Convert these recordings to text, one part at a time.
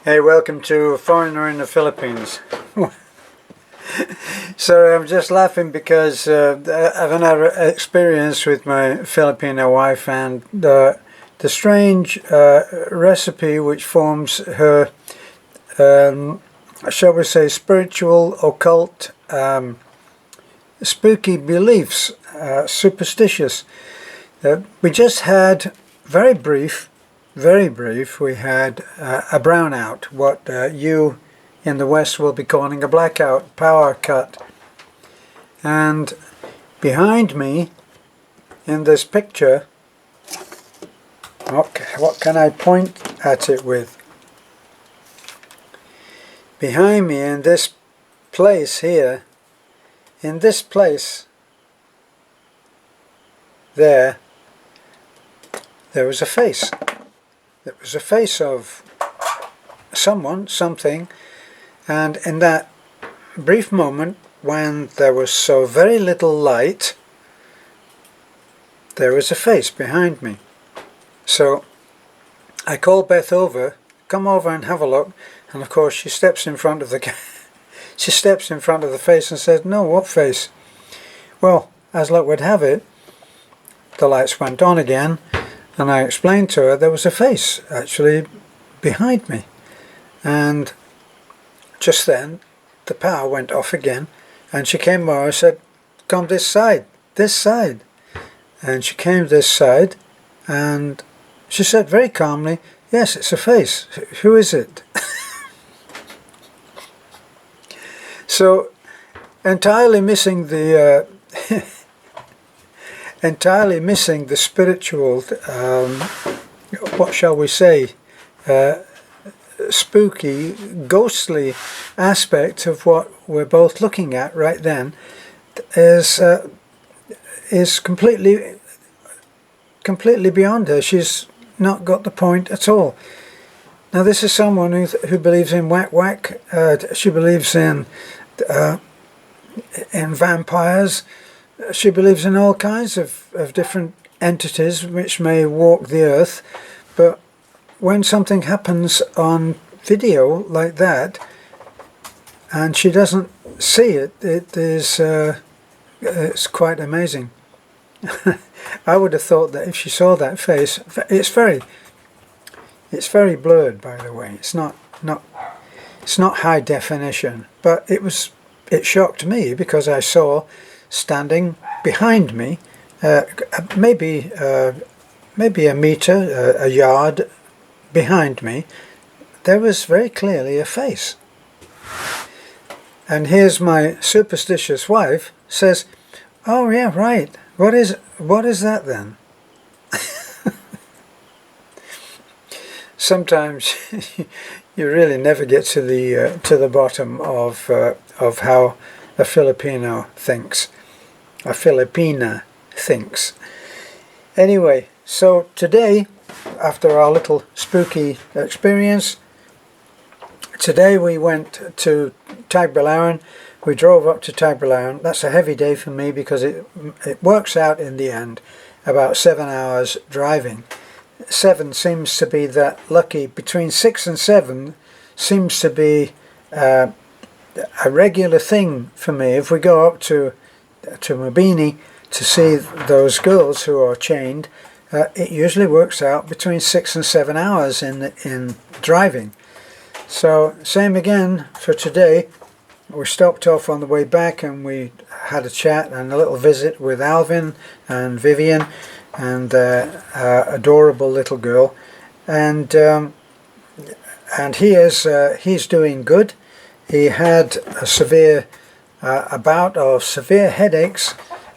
Hey, welcome to Foreigner in the Philippines. So I'm just laughing because I've had an experience with my Filipino wife and the strange recipe which forms her, shall we say, spiritual, occult, spooky beliefs, superstitious. We just had very brief, we had a brownout, what you in the West will be calling a blackout, power cut. And behind me in this picture, what can I point at it with? Behind me in this place here, in this place, there was a face. It was a face of someone, something, and in that brief moment when there was so very little light, there was a face behind me. So I called Beth over, come over and have a look, and of course she steps in front of the face and says, "No, what face?" Well, as luck would have it, the lights went on again, and I explained to her there was a face actually behind me. And just then the power went off again, and she came over and said, "Come this side. And she came this side, and she said very calmly, "Yes, it's a face. Who is it?" So entirely missing the spiritual, what shall we say, spooky, ghostly aspect of what we're both looking at right then, is completely beyond her. She's not got the point at all. Now this is someone who believes in whack. She believes in vampires. She believes in all kinds of different entities which may walk the earth, but when something happens on video like that and she doesn't see it, it's quite amazing. I would have thought that if she saw that face, it's very blurred, by the way. It's not high definition, but it shocked me because I saw standing behind me, maybe a meter, a yard behind me, there was very clearly a face. And here's my superstitious wife says, "Oh yeah, right. What is that then?" Sometimes you really never get to the bottom of how a Filipino thinks. A Filipina thinks. Anyway, so today, after our little spooky experience, today we went to Tagbilaran. We drove up to Tagbilaran. That's a heavy day for me because it works out in the end about 7 hours driving. 7 seems to be that lucky. Between 6 and 7 seems to be a regular thing for me. If we go up to Mabini to see those girls who are chained, it usually works out between 6 and 7 hours in driving. So same again for today. We stopped off on the way back and we had a chat and a little visit with Alvin and Vivian and adorable little girl, and he's doing good. He had a bout of severe headaches,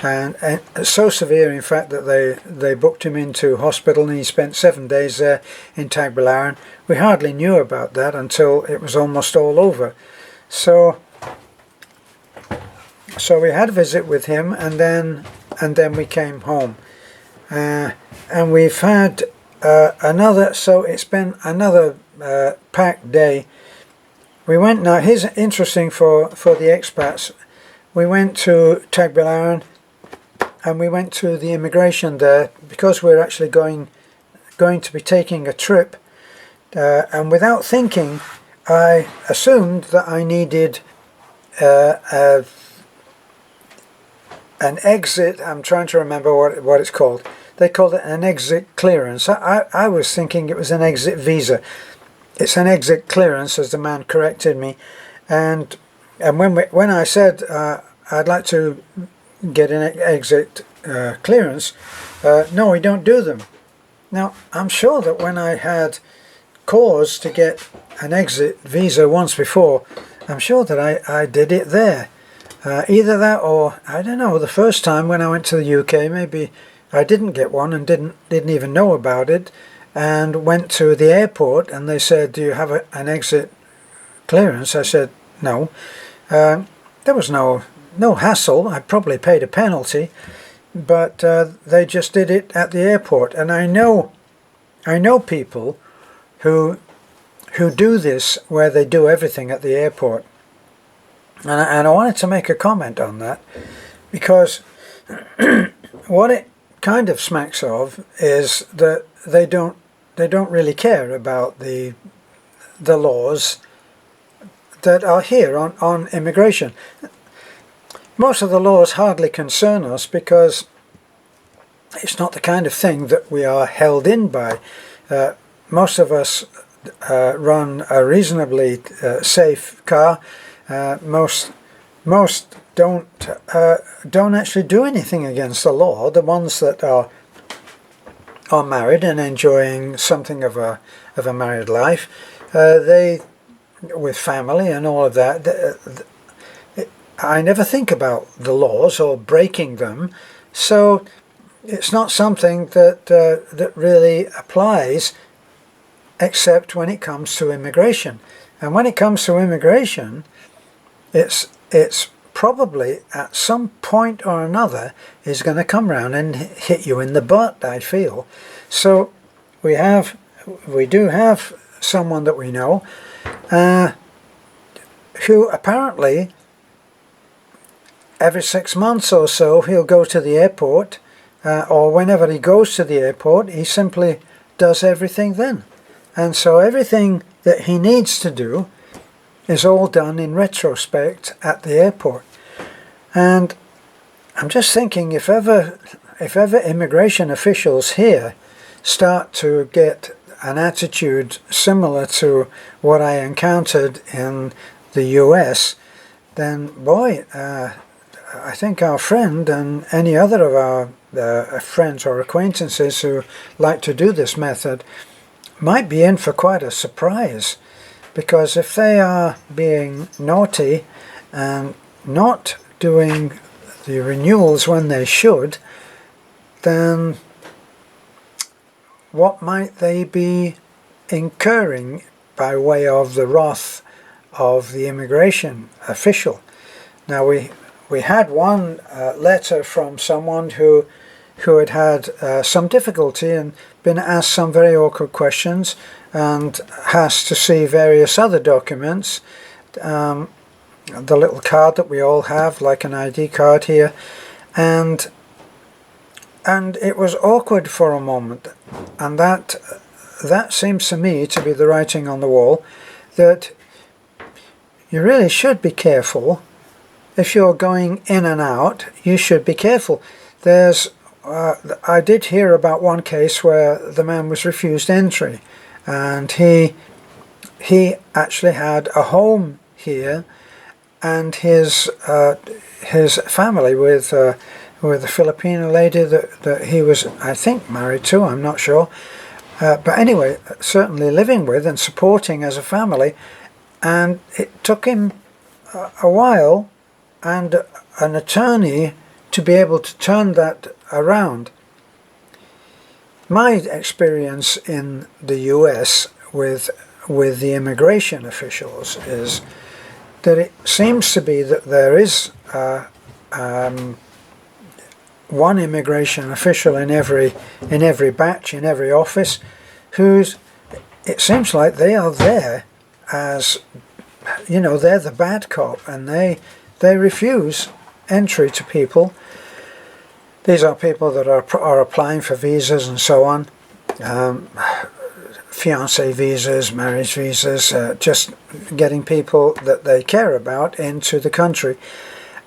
and so severe in fact that they booked him into hospital, and he spent 7 days there in Tagbilaran. We hardly knew about that until it was almost all over. So we had a visit with him, and then we came home, and we've had another. So it's been another packed day. We went now. Here's interesting for the expats. We went to Tagbilaran, and we went to the immigration there because we're actually going to be taking a trip and without thinking, I assumed that I needed an exit. I'm trying to remember what it's called. They called it an exit clearance. I was thinking it was an exit visa. It's an exit clearance, as the man corrected me. And when I said I'd like to get an exit clearance, no, we don't do them. Now, I'm sure that when I had cause to get an exit visa once before, I'm sure that I did it there. Either that, or I don't know, the first time when I went to the UK, maybe I didn't get one and didn't even know about it, and went to the airport and they said, do you have an exit clearance? I said no. There was no hassle. I probably paid a penalty, but they just did it at the airport. And I know people who do this, where they do everything at the airport. And I wanted to make a comment on that, because what it kind of smacks of is that they don't really care about the laws that are here on immigration. Most of the laws hardly concern us, because it's not the kind of thing that we are held in by. Most of us run a reasonably safe car. Most don't actually do anything against the law. The ones that are married and enjoying something of a married life, they, with family and all of that, I never think about the laws or breaking them, so it's not something that really applies, except when it comes to immigration. And when it comes to immigration, it's probably at some point or another is going to come round and hit you in the butt, I feel. So we do have someone that we know who apparently every 6 months or so he'll go to the airport, or whenever he goes to the airport, he simply does everything then. And so everything that he needs to do is all done in retrospect at the airport. And I'm just thinking, if ever immigration officials here start to get an attitude similar to what I encountered in the US, then boy, I think our friend and any other of our friends or acquaintances who like to do this method might be in for quite a surprise. Because if they are being naughty and not doing the renewals when they should, then what might they be incurring by way of the wrath of the immigration official? Now we had one letter from someone who had some difficulty and been asked some very awkward questions, and has to see various other documents, the little card that we all have, like an ID card here, and it was awkward for a moment, and that seems to me to be the writing on the wall, that you really should be careful. If you're going in and out, you should be careful. I did hear about one case where the man was refused entry, and he actually had a home here, and his family with a Filipino lady that he was, I think, married to. I'm not sure, but anyway, certainly living with and supporting as a family. And it took him a while and an attorney to be able to turn that around. My experience in the US with the immigration officials is that it seems to be that there is one immigration official in every batch, in every office, it seems like they are there as, you know, they're the bad cop, and they refuse entry to people. These are people that are applying for visas and so on. fiancé visas, marriage visas, just getting people that they care about into the country.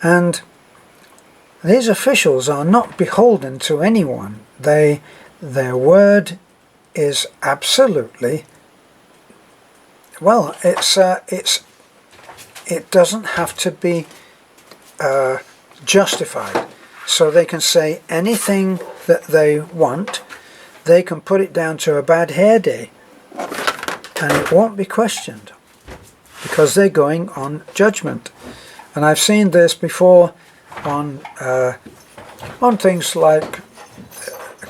And these officials are not beholden to anyone. Their word is absolutely, well, it doesn't have to be justified. So they can say anything that they want. They can put it down to a bad hair day, and it won't be questioned, because they're going on judgment. And I've seen this before on things like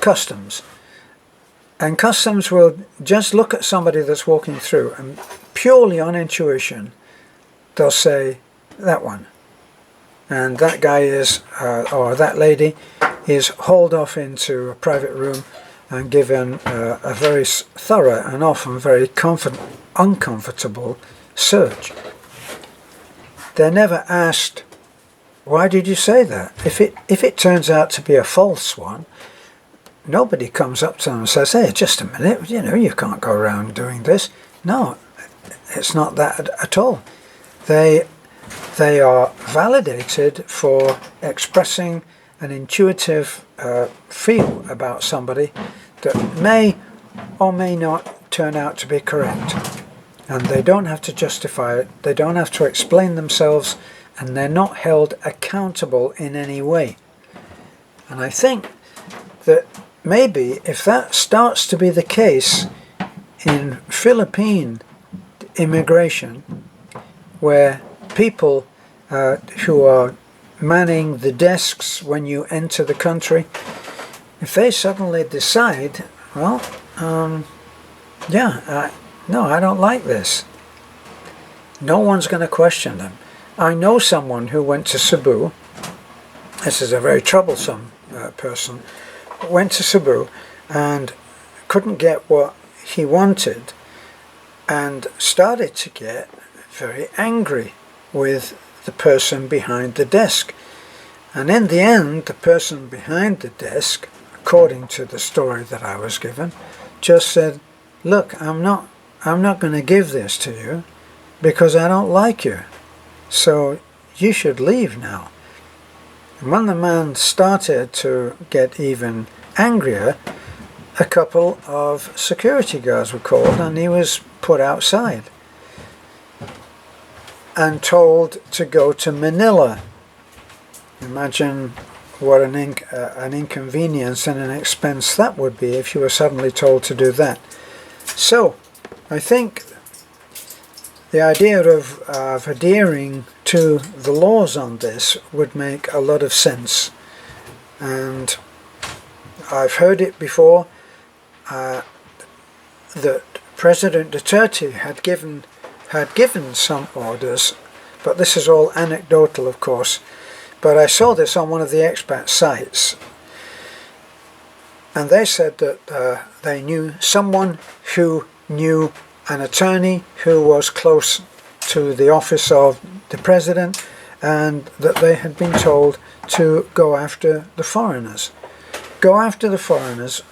customs. And customs will just look at somebody that's walking through, and purely on intuition, they'll say, that one. And that guy is, or that lady, is hauled off into a private room and given a very thorough and often very uncomfortable search. They're never asked, why did you say that? If it turns out to be a false one, nobody comes up to them and says, hey, just a minute, you can't go around doing this. No, it's not that at all. They are validated for expressing an intuitive feel about somebody that may or may not turn out to be correct. And they don't have to justify it, they don't have to explain themselves, and they're not held accountable in any way. And I think that maybe if that starts to be the case in Philippine immigration, where people who are manning the desks when you enter the country, if they suddenly decide, well, no, I don't like this, no one's going to question them. I know someone who went to Cebu. This is a very troublesome person. Went to Cebu and couldn't get what he wanted, and started to get very angry with the person behind the desk. And in the end, the person behind the desk, according to the story that I was given, just said, look, I'm not going to give this to you because I don't like you. So you should leave now. And when the man started to get even angrier, a couple of security guards were called and he was put outside and told to go to Manila. Imagine what an inconvenience and an expense that would be if you were suddenly told to do that. So I think the idea of adhering to the laws on this would make a lot of sense. And I've heard it before that President Duterte had given some orders, but this is all anecdotal, of course. But I saw this on one of the expat sites, and they said that they knew someone who knew an attorney who was close to the office of the president, and that they had been told to go after the foreigners. Go after the foreigners,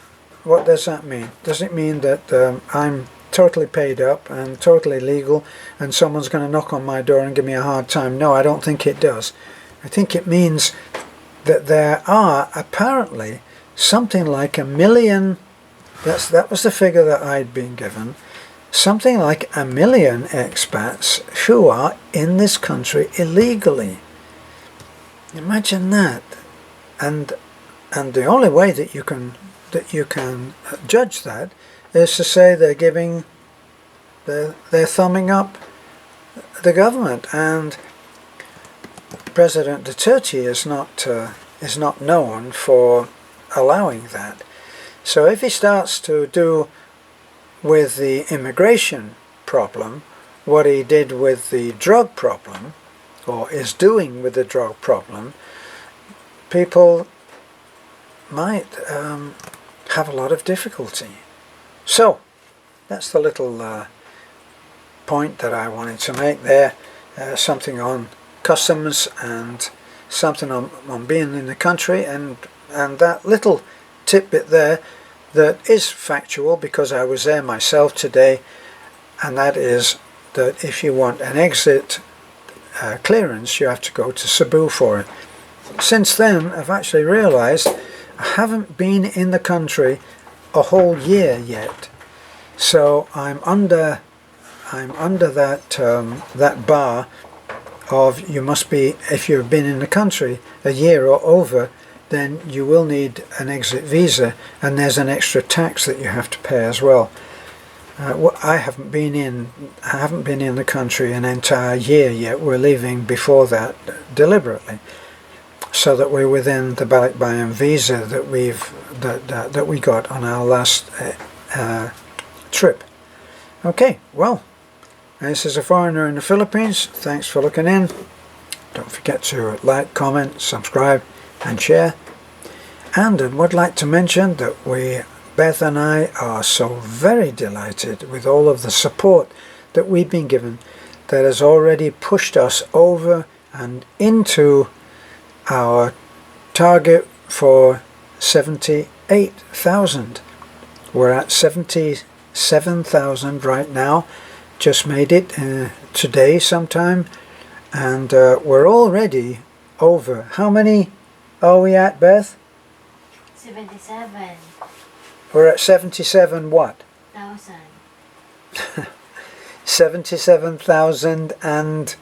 what does that mean? Does it mean that I'm totally paid up and totally legal and someone's going to knock on my door and give me a hard time? No, I don't think it does. I think it means that there are apparently something like 1 million, that was the figure that I'd been given, something like 1 million expats who are in this country illegally. Imagine that. And the only way that you can judge that is to say they're giving, they're thumbing up the government. And President Duterte is not known for allowing that. So if he starts to do with the immigration problem what he did with the drug problem, or is doing with the drug problem, people might have a lot of difficulty. So that's the little point that I wanted to make there, something on customs and something on being in the country, and that little tidbit there that is factual because I was there myself today, and that is that if you want an exit clearance, you have to go to Cebu for it. Since then, I've actually realized I haven't been in the country a whole year yet, so I'm under that bar of you must be, if you've been in the country a year or over, then you will need an exit visa, and there's an extra tax that you have to pay as well. I haven't been in the country an entire year yet. We're leaving before that deliberately, so that we're within the Balikbayan visa that we got on our last trip. Okay, well, this is a foreigner in the Philippines. Thanks for looking in. Don't forget to like, comment, subscribe, and share. And I would like to mention that Beth and I are so very delighted with all of the support that we've been given that has already pushed us over and into our target for 78,000. We're at 77,000 right now. Just made it today sometime, and we're already over. How many are we at, Beth? 77. We're at 77 what? 77,000 and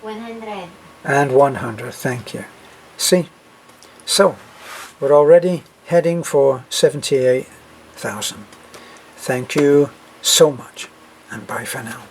100. and 100. Thank you. See, so we're already heading for 78,000. Thank you so much, and bye for now.